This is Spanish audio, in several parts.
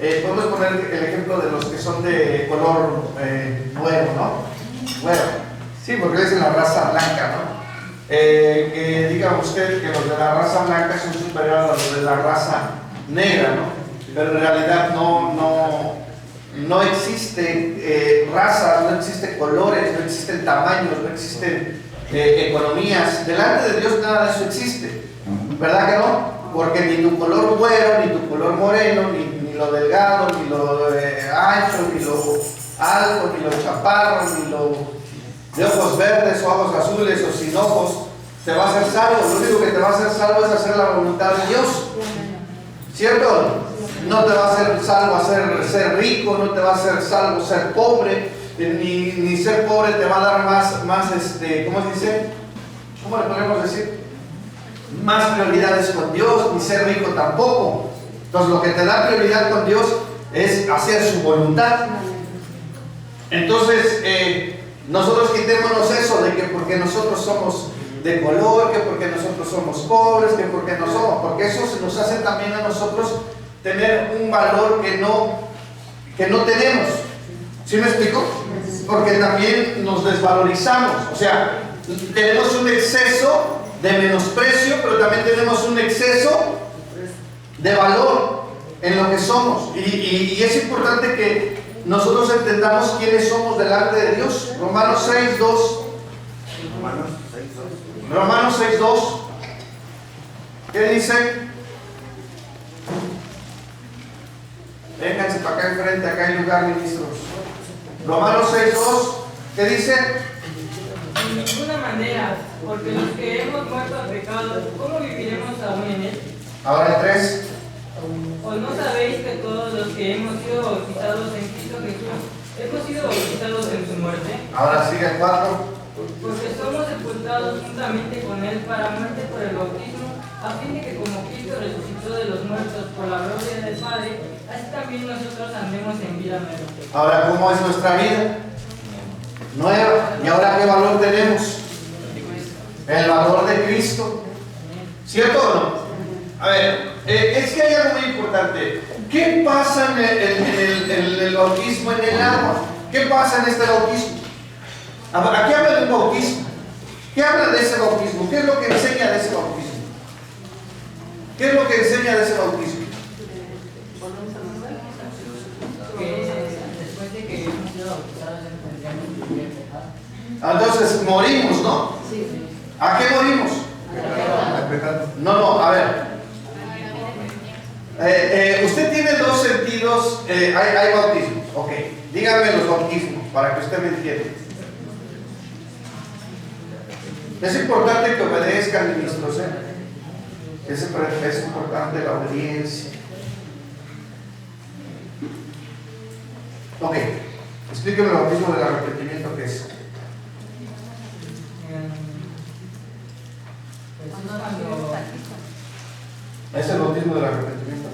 podemos poner el ejemplo de los que son de color güero, ¿no? Güero, sí, porque es de la raza blanca, ¿no? Que diga usted que los de la raza blanca son superiores a los de la raza negra, ¿no? Pero en realidad no existe razas, no existen colores, no existen tamaños, no existen economías. Delante de Dios nada de eso existe, ¿verdad que no? Porque ni tu color güero, ni tu color moreno, ni lo delgado, ni lo ancho, ni lo alto, ni lo chaparro, ni lo de ojos verdes o ojos azules o sin ojos, te va a hacer salvo. Lo único que te va a hacer salvo es hacer la voluntad de Dios, ¿cierto? No te va a hacer salvo ser rico, no te va a hacer salvo ser pobre, ni ser pobre te va a dar más ¿cómo se dice? ¿Cómo le podemos decir? Más prioridades con Dios, ni ser rico tampoco. Entonces lo que te da prioridad con Dios es hacer su voluntad. Entonces nosotros quitémonos eso de que porque nosotros somos de color, que porque nosotros somos pobres, que porque no somos, porque eso nos hace también a nosotros tener un valor que no tenemos. ¿Sí me explico? Porque también nos desvalorizamos, o sea, tenemos un exceso de menosprecio, pero también tenemos un exceso de valor en lo que somos, y es importante que nosotros entendamos quiénes somos delante de Dios. Romanos 6:2. Romanos 6:2. ¿Qué dice? Vénganse para acá enfrente, acá hay lugar, ministros. Romanos 6:2. ¿Qué dice? De ninguna manera, porque los que hemos muerto al pecado, ¿cómo viviremos aún en él? Ahora el 3. ¿O no sabéis que todos los que hemos sido bautizados en Cristo Jesús, hemos sido bautizados en su muerte? Ahora sigue el 4. Porque somos sepultados juntamente con él para muerte por el bautismo, a fin de que como Cristo resucitó de los muertos por la gloria del Padre, así también nosotros andemos en vida nueva. Ahora, ¿cómo es nuestra vida? Nueva. ¿Y ahora qué valor tenemos? El valor de Cristo. ¿Cierto o no? A ver, es que hay algo muy importante. ¿Qué pasa en el bautismo en el agua? ¿Qué pasa en este bautismo? Aquí habla de un bautismo. ¿Qué habla de ese bautismo? ¿Qué es lo que enseña de ese bautismo? ¿Qué es lo que enseña de ese bautismo? Después de que hemos sido bautizados, tendríamos que vivir el pecado. Entonces morimos, ¿no? Sí. ¿A qué morimos? No, a ver. Usted tiene dos sentidos, hay bautismos, ok. Dígame los bautismos para que usted me entienda. Es importante que obedezcan, ministros, es importante la obediencia. Ok, explíqueme el bautismo del arrepentimiento, ¿qué es? Es el bautismo del arrepentimiento.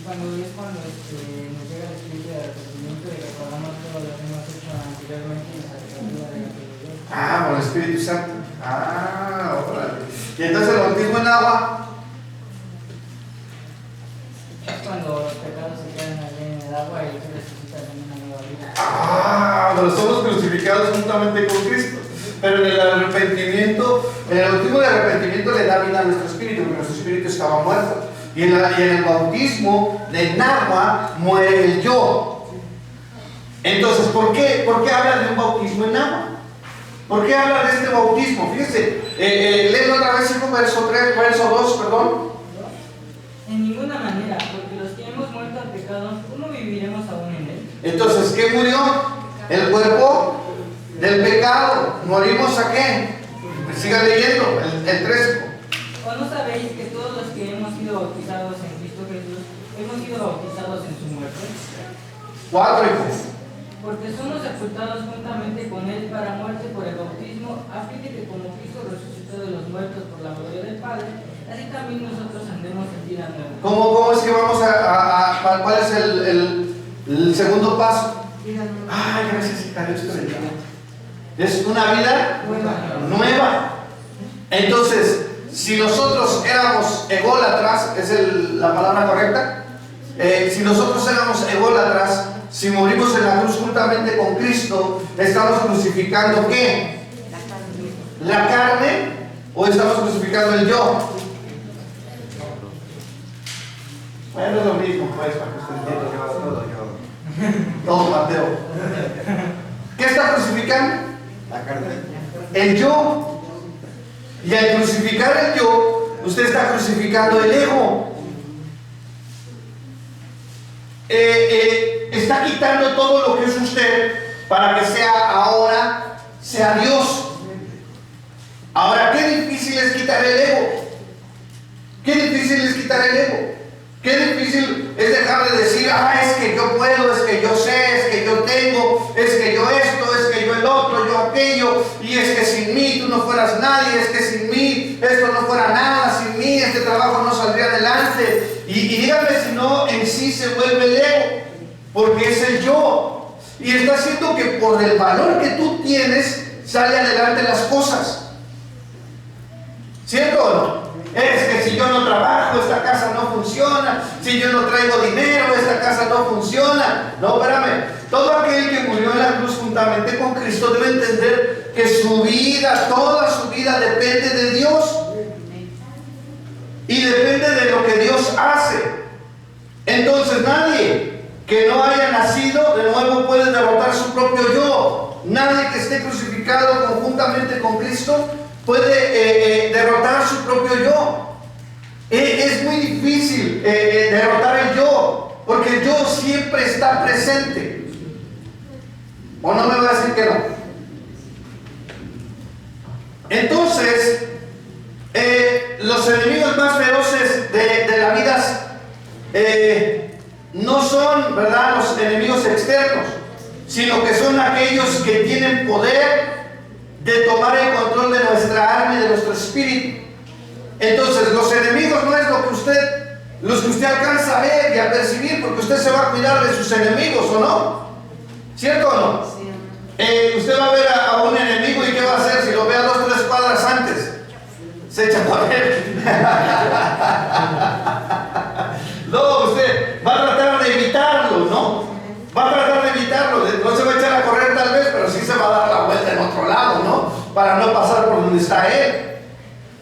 Cuando nos llega el espíritu de arrepentimiento y recordamos todo lo que hemos hecho anteriormente y nos arrepentimos de la Dios. Por el Espíritu Santo. Órale. Y entonces el bautismo en agua. Es cuando los pecados se quedan allí en el agua y se resucitan en una nueva vida. Pero somos crucificados juntamente con Cristo. Pero en el arrepentimiento, en el bautismo de arrepentimiento le da vida a nuestro espíritu, porque nuestro espíritu estaba muerto. Y en el bautismo de agua muere el yo. Entonces, ¿por qué habla de un bautismo en agua? ¿Por qué habla de este bautismo? Fíjese, léelo otra vez, verso 2, perdón. En ninguna manera, porque los que hemos muerto al pecado, ¿cómo viviremos aún en él? Entonces, ¿qué murió? El cuerpo del pecado. ¿Morimos a qué? Siga leyendo, el 3. ¿O no sabéis que todos los que hemos sido bautizados en Cristo Jesús, hemos sido bautizados en su muerte? 4, hijo. Porque somos sepultados juntamente con él para muerte por el bautismo, a fin de que como Cristo resucitó de los muertos por la gloria del Padre, así también nosotros andemos en vida nueva. ¿Cómo es que vamos cuál es el segundo paso? Gracias, hija, Dios te bendiga. Es una vida nueva. Entonces, si nosotros éramos ególatras, ¿es la palabra correcta? Si nosotros éramos ególatras, si morimos en la cruz juntamente con Cristo, ¿estamos crucificando qué? ¿La carne o estamos crucificando el yo? Bueno, es lo mismo, pues, para que usted entienda. Todo, Mateo. ¿Qué está crucificando? La carne. El yo. Y al crucificar el yo, usted está crucificando el ego. Está quitando todo lo que es usted para que sea Dios. Ahora, qué difícil es quitar el ego. Qué difícil es quitar el ego. Qué difícil es dejar de decir, es que yo puedo, es que yo sé, es que yo tengo, es que yo esto, es que yo el otro, yo aquello, y es que sin mí tú no fueras nadie, es que sin mí esto no fuera nada, sin mí este trabajo no saldría adelante. Y dígame si no, en sí se vuelve el ego, porque es el yo. Y está haciendo que por el valor que tú tienes, sale adelante las cosas. ¿Cierto o no? Es que si yo no trabajo, esta casa no funciona. Si yo no traigo dinero, esta casa no funciona. No, espérame. Todo aquel que murió en la cruz juntamente con Cristo debe entender que su vida, toda su vida depende de Dios. Y depende de lo que Dios hace. Entonces nadie que no haya nacido de nuevo puede derrotar su propio yo. Nadie que esté crucificado conjuntamente con Cristo puede derrotar su propio yo. Es muy difícil derrotar el yo, porque el yo siempre está presente. ¿O no me va a decir que no? Entonces, los enemigos más feroces de la vida no son, ¿verdad?, los enemigos externos, sino que son aquellos que tienen poder de tomar el control de nuestra alma y de nuestro espíritu. Entonces, los enemigos no es los que usted alcanza a ver y a percibir, porque usted se va a cuidar de sus enemigos, ¿o no? ¿Cierto o no? Sí. Usted va a ver a un enemigo y ¿qué va a hacer si lo ve a 2 o 3 cuadras antes? Se echa a correr. No, usted va a tratar de evitarlo, ¿no? Va a tratar de evitarlo. No se va a echar a correr tal vez, pero sí se va a dar la vuelta en otro lado, ¿no? Para no pasar por donde está él.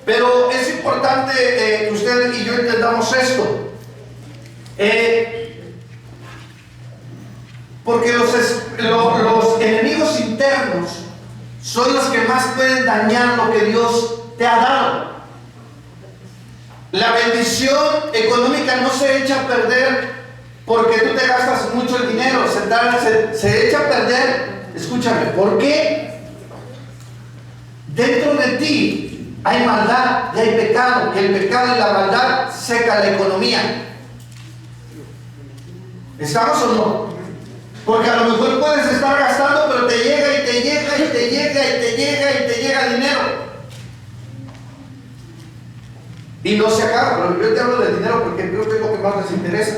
Pero es importante que usted y yo entendamos esto. Porque los enemigos internos son los que más pueden dañar lo que Dios te ha dado. La bendición económica no se echa a perder porque tú te gastas mucho el dinero, se echa a perder. Escúchame, ¿por qué? Dentro de ti hay maldad y hay pecado, y el pecado y la maldad seca la economía. ¿Estamos o no? Porque a lo mejor puedes estar gastando, pero te llega y te llega y te llega y te llega y te llega dinero. Y no se acaba. Pero yo te hablo de dinero porque creo que es lo que más les interesa.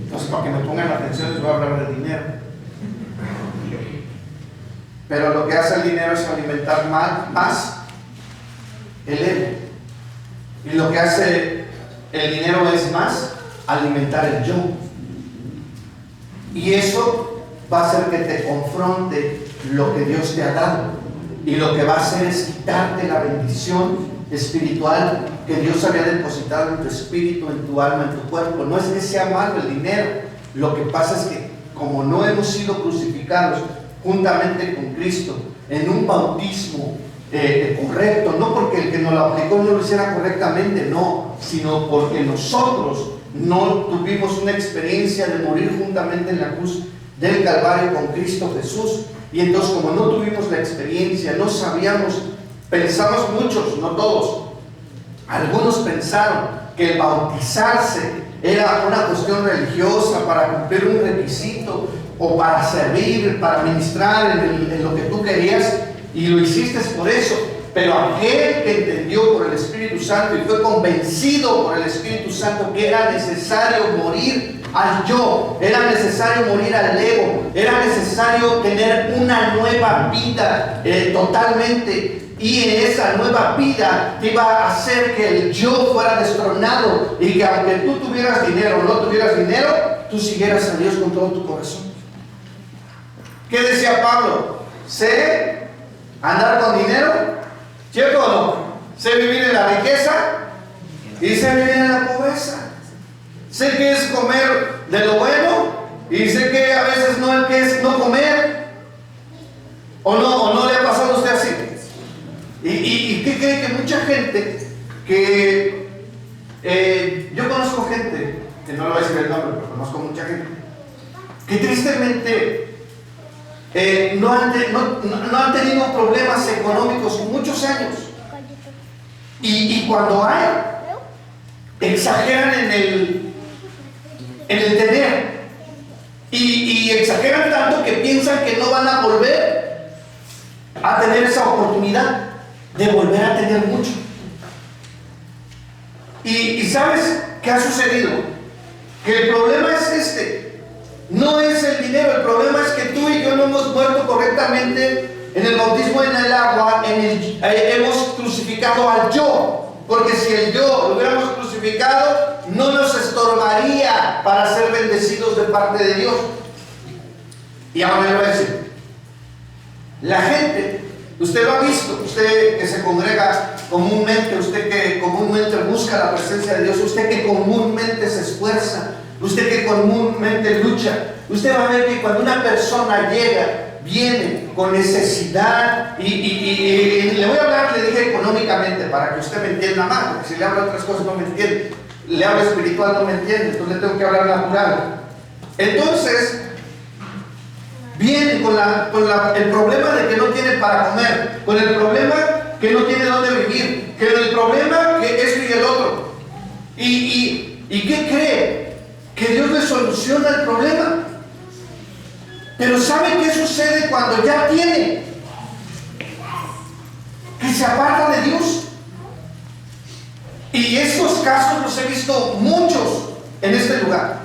Entonces, para que me pongan atención, les voy a hablar de dinero. Pero lo que hace el dinero es alimentar más el ego. Y lo que hace el dinero es más alimentar el yo. Y eso va a hacer que te confronte lo que Dios te ha dado. Y lo que va a hacer es quitarte la bendición espiritual que Dios había depositado en tu espíritu, en tu alma, en tu cuerpo. No es que sea malo el dinero. Lo que pasa es que como no hemos sido crucificados juntamente con Cristo en un bautismo correcto, no porque el que nos lo aplicó no lo hiciera correctamente, no, sino porque nosotros no tuvimos una experiencia de morir juntamente en la cruz del Calvario con Cristo Jesús. Y entonces, como no tuvimos la experiencia, no sabíamos, pensamos muchos, no todos, algunos pensaron que el bautizarse era una cuestión religiosa para cumplir un requisito o para servir, para ministrar en lo que tú querías, y lo hiciste por eso. Pero aquel que entendió por el Espíritu Santo y fue convencido por el Espíritu Santo que era necesario morir al yo, era necesario morir al ego, era necesario tener una nueva vida totalmente y en esa nueva vida te iba a hacer que el yo fuera destronado y que aunque tú tuvieras dinero o no tuvieras dinero, tú siguieras a Dios con todo tu corazón. ¿Qué decía Pablo? Sé andar con dinero, ¿cierto o no? Sé vivir en la riqueza y sé vivir en la pobreza. Sé que es comer de lo bueno y sé que a veces no es no comer. ¿O no le ha pasado a usted así? ¿Y qué cree? Que mucha gente que yo conozco gente, que no le voy a decir el nombre, pero conozco mucha gente que tristemente no han tenido problemas económicos en muchos años, y cuando hay, exageran en el tener, y exageran tanto que piensan que no van a volver a tener esa oportunidad de volver a tener mucho. Y ¿sabes qué ha sucedido? Que el problema es este. No es el dinero, el problema es que tú y yo no hemos muerto correctamente en el bautismo en el agua, hemos crucificado al yo. Porque si el yo lo hubiéramos crucificado, no nos estorbaría para ser bendecidos de parte de Dios. Y ahora le voy a decir, la gente, usted lo ha visto, usted que se congrega comúnmente, usted que comúnmente busca la presencia de Dios, usted que comúnmente se esfuerza, usted que comúnmente lucha, usted va a ver que cuando una persona viene con necesidad, y le voy a hablar, le dije económicamente, para que usted me entienda más, porque si le hablo de otras cosas no me entiende, le hablo espiritual no me entiende, entonces le tengo que hablar natural. Entonces viene con el problema de que no tiene para comer, con el problema que no tiene dónde vivir, con el problema que esto y el otro. ¿Y qué cree? Que Dios le soluciona el problema. Pero ¿sabe qué sucede cuando ya tiene? Que se aparta de Dios. Y estos casos los he visto muchos en este lugar.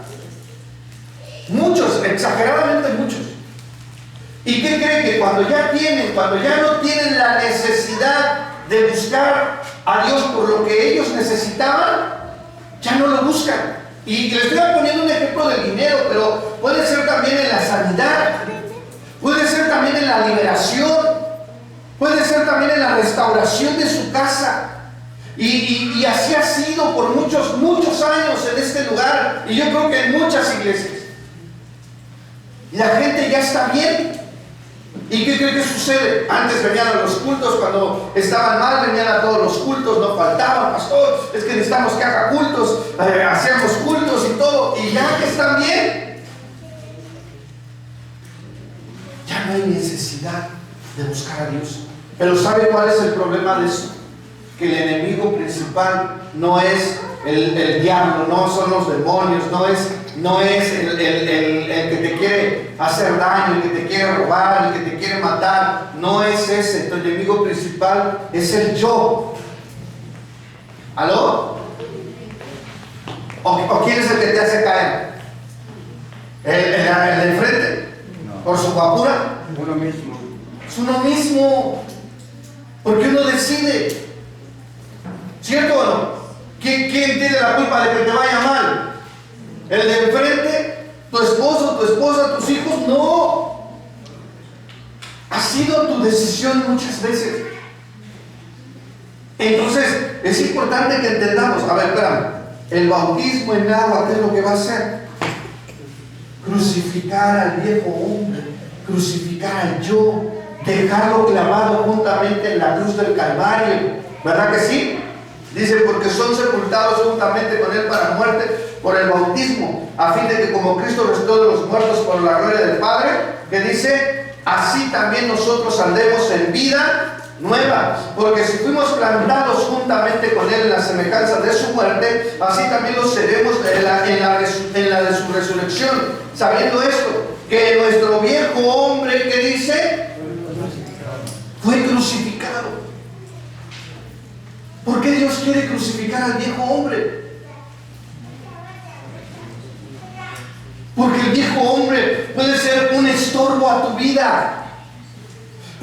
Muchos, exageradamente muchos. ¿Y qué cree? Que cuando ya no tienen la necesidad de buscar a Dios por lo que ellos necesitaban, ya no lo buscan. Y le estoy poniendo un ejemplo del dinero, pero puede ser también en la sanidad, puede ser también en la liberación, puede ser también en la restauración de su casa. Y así ha sido por muchos, muchos años en este lugar, y yo creo que en muchas iglesias. La gente ya está bien. ¿Y qué cree que sucede? Antes venían a los cultos, cuando estaban mal venían a todos los cultos, no faltaban, pastor, es que necesitamos que haga cultos, hacíamos cultos y todo, y ya que están bien, ya no hay necesidad de buscar a Dios. Pero ¿sabe cuál es el problema de eso? Que el enemigo principal no es el diablo, no son los demonios, no es el que te quiere hacer daño, el que te quiere robar, el que te quiere matar, no es ese. Tu enemigo principal es el yo. ¿Aló? ¿O quién es el que te hace caer? ¿El de enfrente? No. ¿Por su guapura? Uno mismo. Es uno mismo. Porque uno decide. ¿Cierto o no? ¿Quién tiene la culpa de que te vaya mal? ¿El de enfrente? ¿Tu esposo, tu esposa, tus hijos? No. Ha sido tu decisión muchas veces. Entonces, es importante que entendamos. A ver, espérame. El bautismo en agua, ¿qué es lo que va a hacer? Crucificar al viejo hombre, crucificar al yo, dejarlo clavado juntamente en la cruz del Calvario. ¿Verdad que sí? Dice, porque son sepultados juntamente con él para muerte por el bautismo, a fin de que como Cristo resucitó de los muertos por la gloria del Padre, que dice, así también nosotros andemos en vida nueva, porque si fuimos plantados juntamente con él en la semejanza de su muerte, así también lo seremos en la de su resurrección, sabiendo esto, que nuestro viejo hombre, que dice, fue crucificado. ¿Por qué Dios quiere crucificar al viejo hombre? Porque el viejo hombre puede ser un estorbo a tu vida.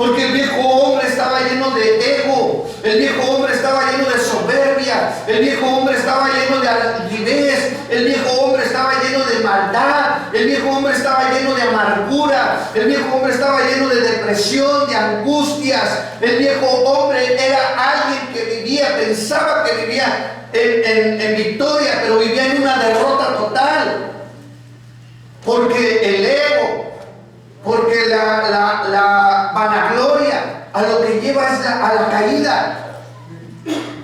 Porque el viejo hombre estaba lleno de ego, el viejo hombre estaba lleno de soberbia, el viejo hombre estaba lleno de altivez, el viejo hombre estaba lleno de maldad, el viejo hombre estaba lleno de amargura, el viejo hombre estaba lleno de depresión, de angustias. El viejo hombre era alguien que vivía, pensaba que vivía en victoria, pero vivía en una derrota total. Porque el ego, porque la vanagloria a lo que lleva es a la caída.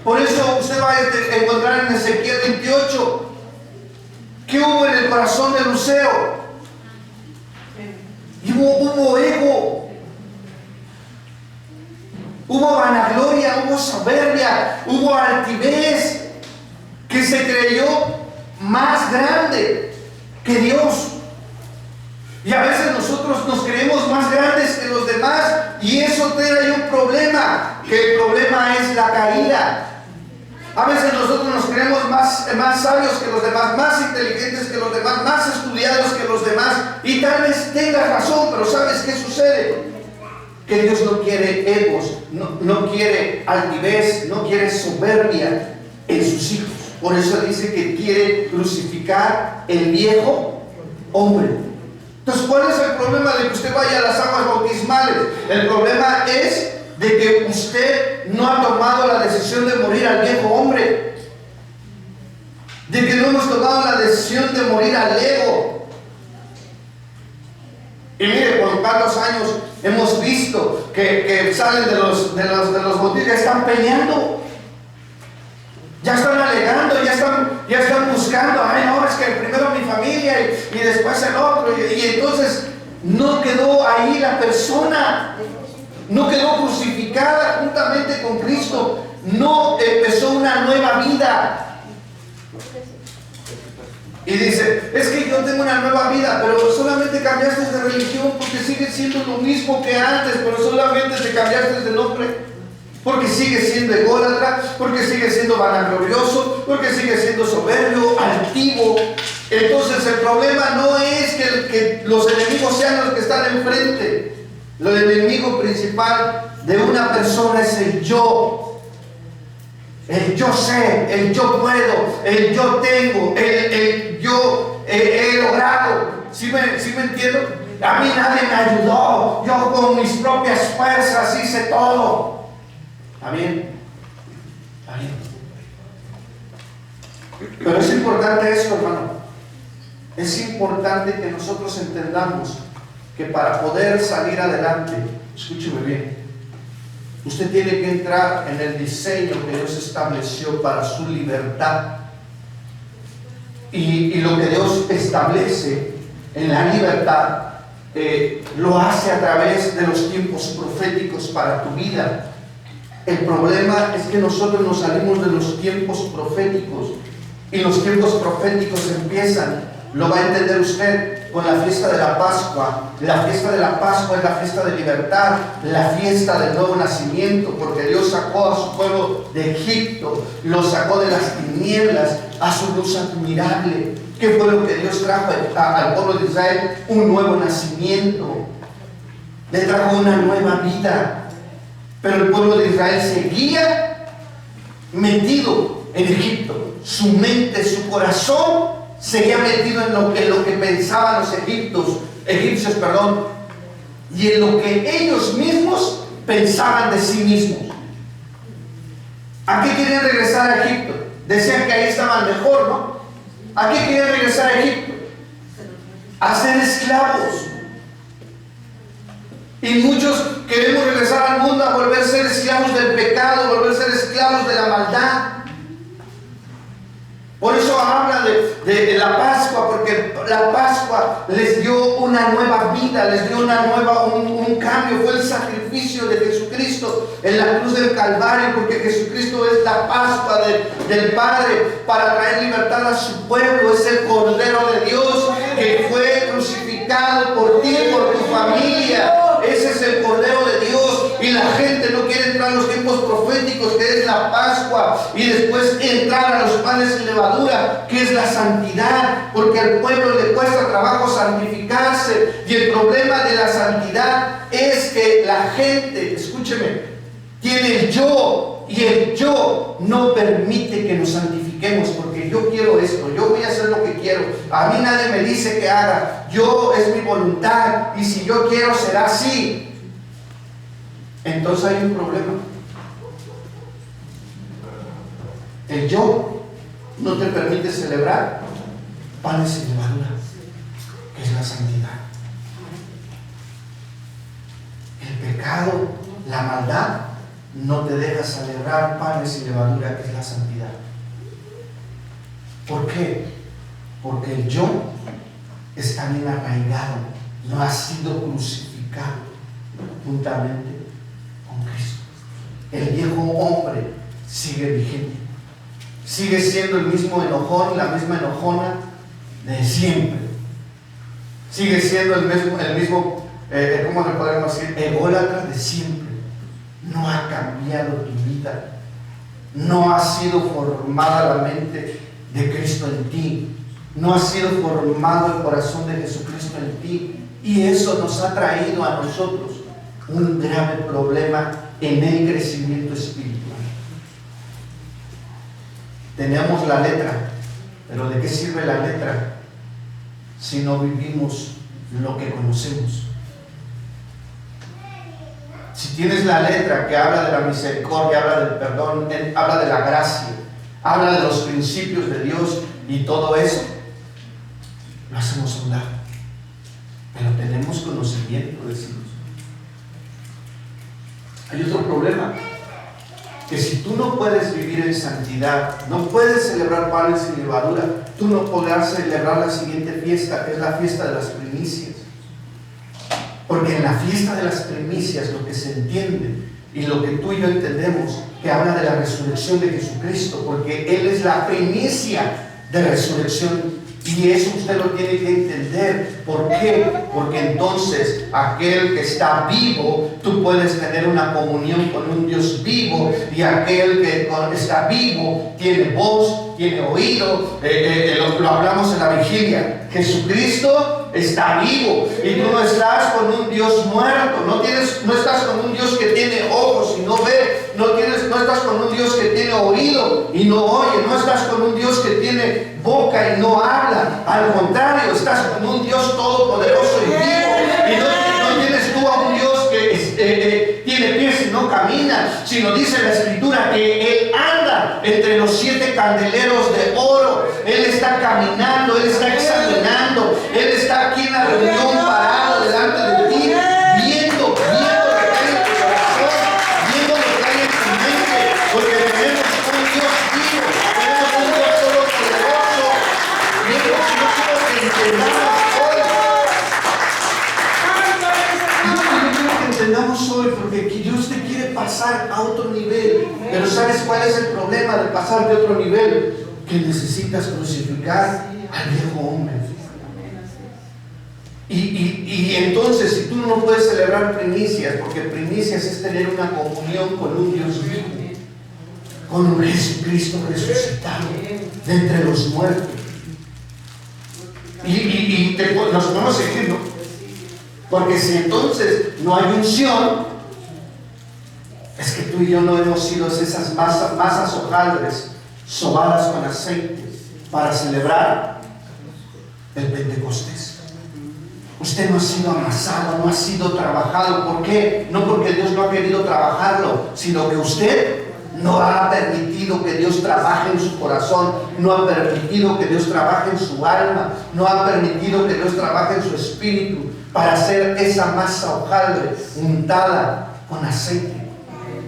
Por eso usted va a encontrar en Ezequiel 28 ¿qué hubo en el corazón de Eliseo? Hubo ego, hubo vanagloria, hubo soberbia, hubo altivez, que se creyó más grande que Dios. Y a veces nosotros nos creemos más grandes que los demás, y eso trae un problema, que el problema es la caída. A veces nosotros nos creemos más sabios que los demás, más inteligentes que los demás, más estudiados que los demás, y tal vez tengas razón, pero ¿sabes qué sucede? Que Dios no quiere egos, no quiere altivez, no quiere soberbia en sus hijos. Por eso dice que quiere crucificar el viejo hombre. Entonces, ¿cuál es el problema de que usted vaya a las aguas bautismales? El problema es de que usted no ha tomado la decisión de morir al viejo hombre, de que no hemos tomado la decisión de morir al ego. Y mire, por tantos años hemos visto que salen de los bautismos, ya están peleando, ya están alegando, ya están buscando. Ay, no, es que primero mi familia y después el otro, y entonces no quedó ahí la persona, no quedó crucificada juntamente con Cristo, no empezó una nueva vida. Y dice, es que yo tengo una nueva vida, pero solamente cambiaste de religión, porque sigues siendo lo mismo que antes, pero solamente te cambiaste de nombre. Porque sigue siendo ególatra, porque sigue siendo vanaglorioso, porque sigue siendo soberbio, altivo. Entonces el problema no es que los enemigos sean los que están enfrente. El enemigo principal de una persona es el yo. El yo sé, el yo puedo, el yo tengo, el yo he logrado. ¿Sí me entiendo? A mí nadie me ayudó, yo con mis propias fuerzas hice todo. Amén. Amén. Pero es importante esto, hermano. Es importante que nosotros entendamos que para poder salir adelante, escúcheme bien, usted tiene que entrar en el diseño que Dios estableció para su libertad. Y lo que Dios establece en la libertad lo hace a través de los tiempos proféticos para tu vida. El problema es que nosotros nos salimos de los tiempos proféticos, y los tiempos proféticos empiezan, lo va a entender usted, con la fiesta de la Pascua. La fiesta de la Pascua es la fiesta de libertad, la fiesta del nuevo nacimiento, porque Dios sacó a su pueblo de Egipto, lo sacó de las tinieblas a su luz admirable. ¿Qué fue lo que Dios trajo al pueblo de Israel? Un nuevo nacimiento, le trajo una nueva vida. Pero el pueblo de Israel seguía metido en Egipto. Su mente, su corazón seguía metido en lo que pensaban los egipcios, y en lo que ellos mismos pensaban de sí mismos. ¿A qué querían regresar a Egipto? Decían que ahí estaban mejor, ¿no? ¿A qué querían regresar a Egipto? A ser esclavos. Y muchos queremos regresar al mundo a volver a ser esclavos del pecado, volver a ser esclavos de la maldad. Por eso habla de la Pascua, porque la Pascua les dio una nueva vida, les dio un cambio. Fue el sacrificio de Jesucristo en la cruz del Calvario, porque Jesucristo es la Pascua del Padre para traer libertad a su pueblo. Es el Cordero de Dios que fue crucificado por ti, por tu familia. Ese es el Cordero de Dios, y la gente no quiere entrar en los tiempos proféticos Levíticos, que es la Pascua, y después entrar a los panes sin levadura, que es la santidad, porque al pueblo le cuesta trabajo santificarse. Y el problema de la santidad es que la gente, escúcheme, tiene el yo, y el yo no permite que nos santifiquemos, porque yo quiero esto, yo voy a hacer lo que quiero, a mí nadie me dice que haga, yo es mi voluntad, y si yo quiero será así. Entonces hay un problema. El yo no te permite celebrar panes sin levadura, que es la santidad. El pecado, la maldad, no te deja celebrar panes sin levadura, que es la santidad. ¿Por qué? Porque el yo está bien arraigado, no ha sido crucificado juntamente con Cristo. El viejo hombre sigue vigente, sigue siendo el mismo enojón y la misma enojona de siempre, sigue siendo el mismo ¿cómo le podemos decir? Ególatra de siempre. No ha cambiado tu vida, no ha sido formada la mente de Cristo en ti, no ha sido formado el corazón de Jesucristo en ti, y eso nos ha traído a nosotros un grave problema en el crecimiento espiritual. Tenemos la letra, pero ¿de qué sirve la letra si no vivimos lo que conocemos? Si tienes la letra que habla de la misericordia, habla del perdón, habla de la gracia, habla de los principios de Dios y todo eso, lo hacemos a un lado. Pero tenemos conocimiento, decimos. Hay otro problema, que si tú no puedes vivir en santidad, no puedes celebrar panes sin levadura, tú no podrás celebrar la siguiente fiesta, que es la fiesta de las primicias. Porque en la fiesta de las primicias lo que se entiende y lo que tú y yo entendemos, que habla de la resurrección de Jesucristo, porque Él es la primicia de resurrección, y eso usted lo tiene que entender. ¿Por qué? Porque entonces aquel que está vivo, tú puedes tener una comunión con un Dios vivo, y aquel que está vivo tiene voz, tiene oído. Lo hablamos en la vigilia. Jesucristo está vivo, y tú no estás con un Dios muerto, no estás con un Dios que tiene ojos y no ve, no estás con un Dios que tiene oído y no oye, no estás con un Dios que tiene boca y no habla. Al contrario, estás con un Dios todopoderoso y vivo, y no tienes tú a un Dios que tiene pies y no camina, sino dice la Escritura que Él anda entre los 7 candeleros de oro. Él está caminando, Él está examinando, Él está aquí en la reunión parado delante de ti, viendo lo que hay en tu corazón, viendo lo que hay en tu mente, porque tenemos un Dios vivo, tenemos un Dios todopoderoso. Y es lo que yo quiero que entendamos hoy. Y yo quiero que entendamos hoy, porque Dios te quiere pasar a otro nivel. Pero ¿sabes cuál es el problema de pasar de otro nivel? Que necesitas crucificar al viejo hombre. Y entonces, si tú no puedes celebrar primicias, porque primicias es tener una comunión con un Dios vivo, con un Jesucristo resucitado de entre los muertos, nos podemos seguir, ¿no? Porque si entonces no hay unción, es que tú y yo no hemos sido esas masas hojaldres sobadas con aceite para celebrar el Pentecostés. Usted no ha sido amasado, no ha sido trabajado. ¿Por qué? No porque Dios no ha querido trabajarlo, sino que usted no ha permitido que Dios trabaje en su corazón, no ha permitido que Dios trabaje en su alma, no ha permitido que Dios trabaje en su espíritu para hacer esa masa hojaldre untada con aceite,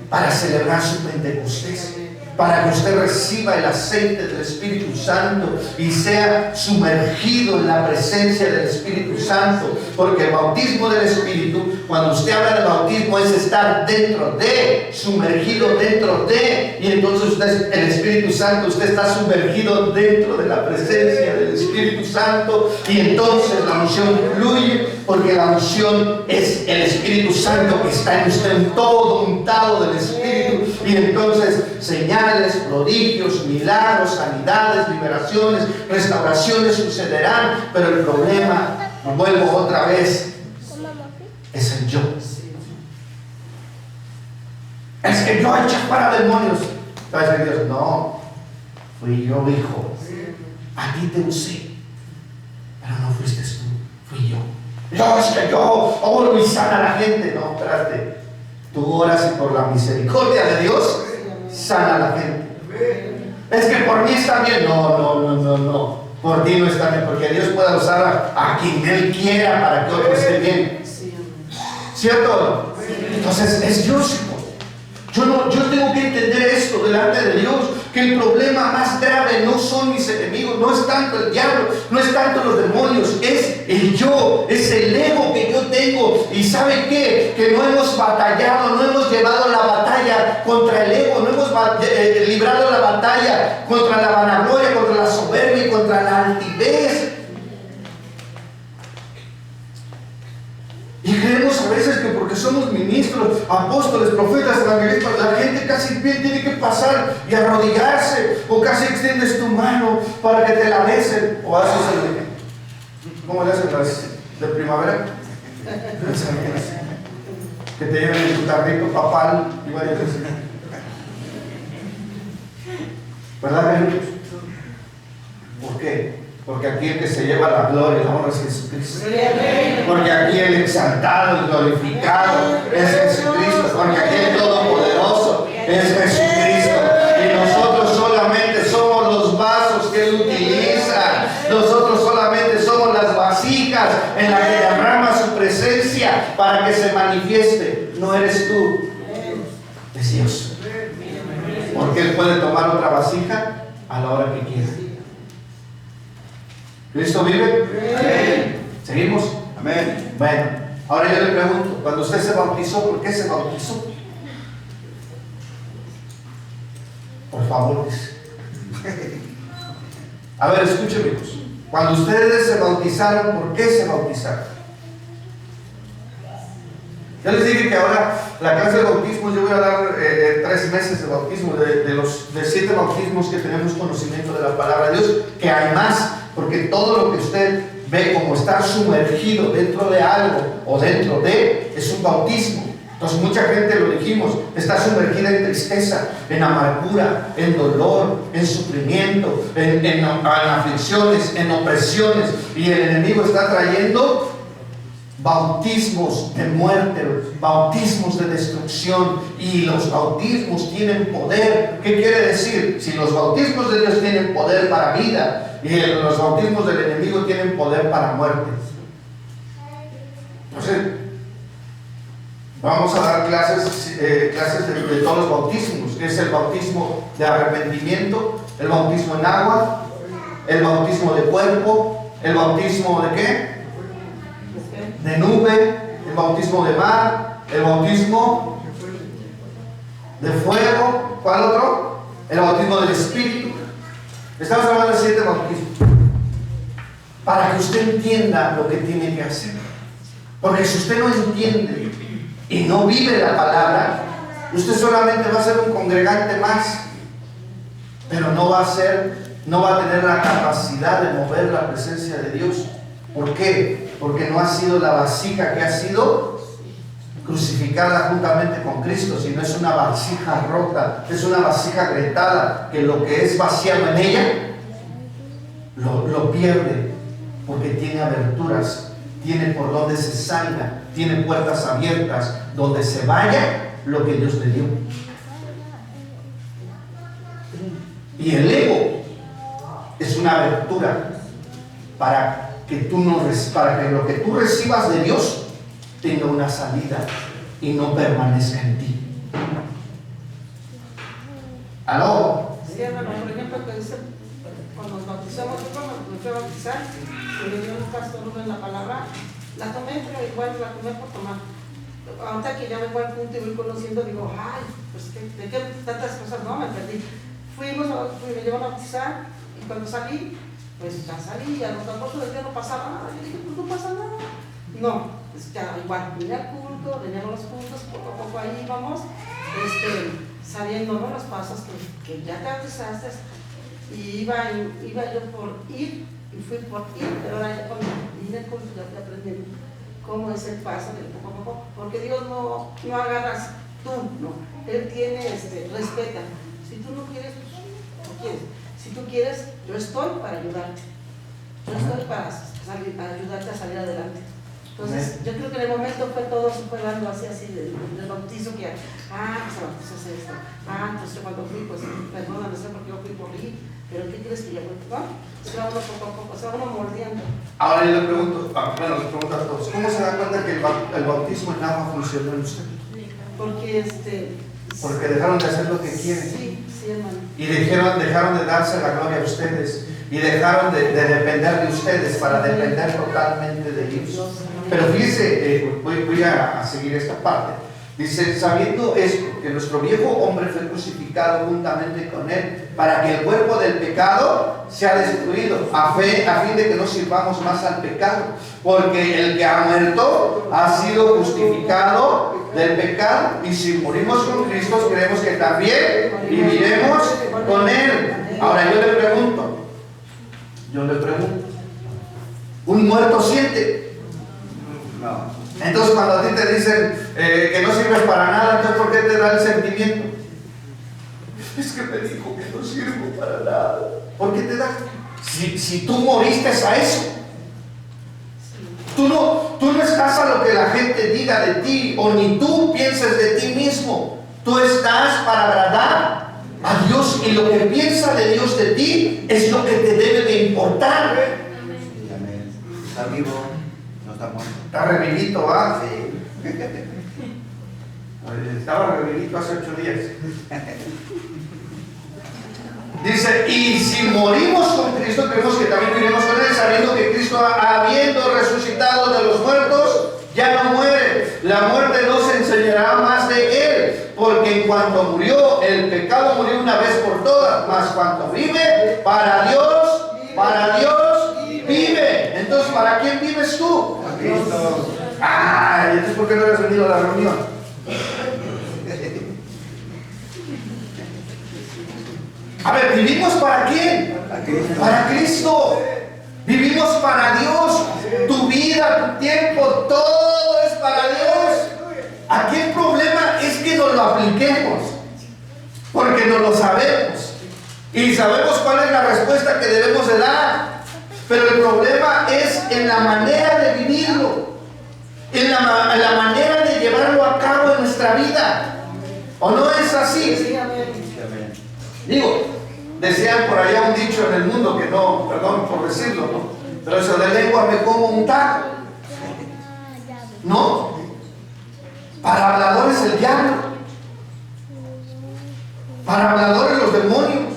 para celebrar su Pentecostés, para que usted reciba el aceite del Espíritu Santo y sea sumergido en la presencia del Espíritu Santo. Porque el bautismo del Espíritu, cuando usted habla de bautismo, es estar dentro de, sumergido dentro de, y entonces usted, el Espíritu Santo, usted está sumergido dentro de la presencia del Espíritu Santo, y entonces la unción fluye. porque la unción es el Espíritu Santo que está en usted, en todo untado del Espíritu. Y entonces señales, prodigios, milagros, sanidades, liberaciones, restauraciones sucederán. Pero el problema, vuelvo otra vez, es el yo. Es que yo eché fuera demonios. Entonces Dios, no, fui yo, hijo. A ti te usé, pero no fuiste tú, fui yo. No, es que yo oro y sana a la gente. No, espérate. Tú oras y por la misericordia de Dios sana a la gente. Es que por mí está bien. No. Por ti no está bien, porque Dios puede usar a quien Él quiera para que otro esté bien. ¿Cierto? Entonces es Dios. Yo tengo que entender esto delante de Dios, que el problema más grave no son mis enemigos, no es tanto el diablo, no es tanto los demonios, es el yo, es el ego que yo tengo. Y ¿sabe qué? Que no hemos batallado, no hemos llevado la batalla contra el ego, no hemos librado la batalla contra la vanagloria, contra la soberbia y contra la altivez. Y creemos a veces que porque somos ministros, apóstoles, profetas, evangelistas, la gente casi bien tiene que pasar y arrodillarse, o casi extiendes tu mano para que te la besen, o haces ¿cómo le hacen las de primavera? Que te lleven en tu carrito papal y vayas a decir, ¿verdad, hermanos? ¿Por qué? Porque aquí el que se lleva la gloria y la honra es Jesucristo. Porque aquí el exaltado, el glorificado es Jesucristo. Porque aquí el todopoderoso es Jesucristo. Y nosotros solamente somos los vasos que Él utiliza. Nosotros solamente somos las vasijas en las que derrama su presencia para que se manifieste. No eres tú, es Dios. Porque Él puede tomar otra vasija a la hora que quiera. ¿Cristo vive? Amén. ¿Seguimos? Amén. Bueno, ahora yo le pregunto, cuando usted se bautizó, ¿por qué se bautizó? Por favor. A ver, escúcheme, hijos. Cuando ustedes se bautizaron, ¿por qué se bautizaron? Ya les dije que ahora la clase de bautismos, yo voy a dar 3 meses de bautismo, de 7 bautismos que tenemos conocimiento de la palabra de Dios, que hay más. Porque todo lo que usted ve como estar sumergido dentro de algo o dentro de, es un bautismo. Entonces mucha gente, lo dijimos, está sumergida en tristeza, en amargura, en dolor, en sufrimiento, en aflicciones, en opresiones. Y el enemigo está trayendo bautismos de muerte, bautismos de destrucción. Y los bautismos tienen poder. ¿Qué quiere decir? Si los bautismos de Dios tienen poder para vida, y los bautismos del enemigo tienen poder para muerte. Entonces, vamos a dar clases de todos los bautismos, que es el bautismo de arrepentimiento, el bautismo en agua, el bautismo de cuerpo, el bautismo de ¿qué? De nube, el bautismo de mar, el bautismo de fuego. ¿Cuál otro? El bautismo del Espíritu. Estamos hablando de 7 bautismos para que usted entienda lo que tiene que hacer. Porque si usted no entiende y no vive la palabra, usted solamente va a ser un congregante más, pero no va a tener la capacidad de mover la presencia de Dios. ¿Por qué? Porque no ha sido la vasija que ha sido crucificada juntamente con Cristo, sino es una vasija rota, es una vasija agrietada, que lo que es vaciado en ella lo pierde, porque tiene aberturas, tiene por donde se salga, tiene puertas abiertas, donde se vaya lo que Dios le dio. Y el ego es una abertura para que lo que tú recibas de Dios tenga una salida y no permanezca en ti. ¿Aló? Sí, hermano, por ejemplo, que dice, cuando nos bautizamos, yo cuando me fui a bautizar, me dio un pastor en la palabra, la tomé, pero igual la tomé por tomar. Ahorita que ya me voy al punto y voy conociendo, digo, ay, pues de qué tantas cosas, no, me perdí. Me llevaron a bautizar, y cuando salí, pues ya salí, a los 14 días no pasaba nada. Yo dije, pues no pasa nada. No, ya, igual, venía al culto, veníamos los cultos, poco a poco ahí íbamos, sabiendo, ¿no?, los pasos que ya te bautizaste, y iba yo por ir, y fui por ir, pero ahora ya cuando vine al culto ya te aprendí cómo es el paso de poco a poco, porque Dios no agarras tú, no, Él tiene, respeta. Si tú no quieres, pues no quieres. Si tú quieres, yo estoy para ayudarte. Yo estoy para ayudarte a salir adelante. Entonces, yo creo que en el momento todo se fue dando así del bautizo que, pues se bautizó esto. Entonces cuando fui, pues, perdona, no sé por qué yo fui por ir, pero ¿qué crees que yo fui? ¿No? Se va uno poco a poco, se va uno moldeando. Ahora yo le pregunto, les pregunto a todos, ¿cómo se da cuenta que el bautismo en agua funcionó en usted? Porque dejaron de hacer lo que quieren. Sí, hermano. Y dejaron de darse la gloria a ustedes. Y dejaron de depender de ustedes para depender totalmente de Dios. Pero fíjese, voy a seguir esta parte. Dice, sabiendo esto, que nuestro viejo hombre fue crucificado juntamente con él, para que el cuerpo del pecado sea destruido, a fin de que no sirvamos más al pecado. Porque el que ha muerto ha sido justificado del pecado. Y si morimos con Cristo, creemos que también viviremos con él. Ahora yo le pregunto, ¿un muerto siente? No. Entonces cuando a ti te dicen que no sirves para nada, entonces ¿por qué te da el sentimiento? Es que me dijo que no sirvo para nada. ¿Por qué te da? Si tú moriste a eso. Tú no estás a lo que la gente diga de ti, o ni tú pienses de ti mismo. Tú estás para agradar a Dios, y lo que piensa de Dios de ti es lo que te debe de importar. Amén. Está vivo, no está muerto. Está revivito, ¿va? Sí. Estaba revivito hace 8 días. Dice, y si morimos con Cristo, creemos que también viviremos con él, sabiendo que Cristo, habiendo resucitado de los muertos, ya no muere. La muerte no se enseñará más de él, porque en cuanto murió, el pecado murió una vez por todas, mas cuanto vive, para Dios vive. Entonces, ¿para quién vives tú? A Cristo. Entonces, ¿por qué no has venido a la reunión? A ver, ¿vivimos para quién? Para Cristo. Vivimos para Dios. Tu vida, tu tiempo, todo es para Dios. Aquí el problema es que nos lo apliquemos, porque no lo sabemos y sabemos cuál es la respuesta que debemos de dar, pero el problema es en la manera de vivirlo, en la manera de llevarlo a cabo en nuestra vida. ¿O no es así? Sí, amén. Digo, decían por allá un dicho en el mundo que no, perdón por decirlo, ¿no? Pero eso de lengua me como un taco. ¿No? Para habladores el diablo. Para habladores los demonios.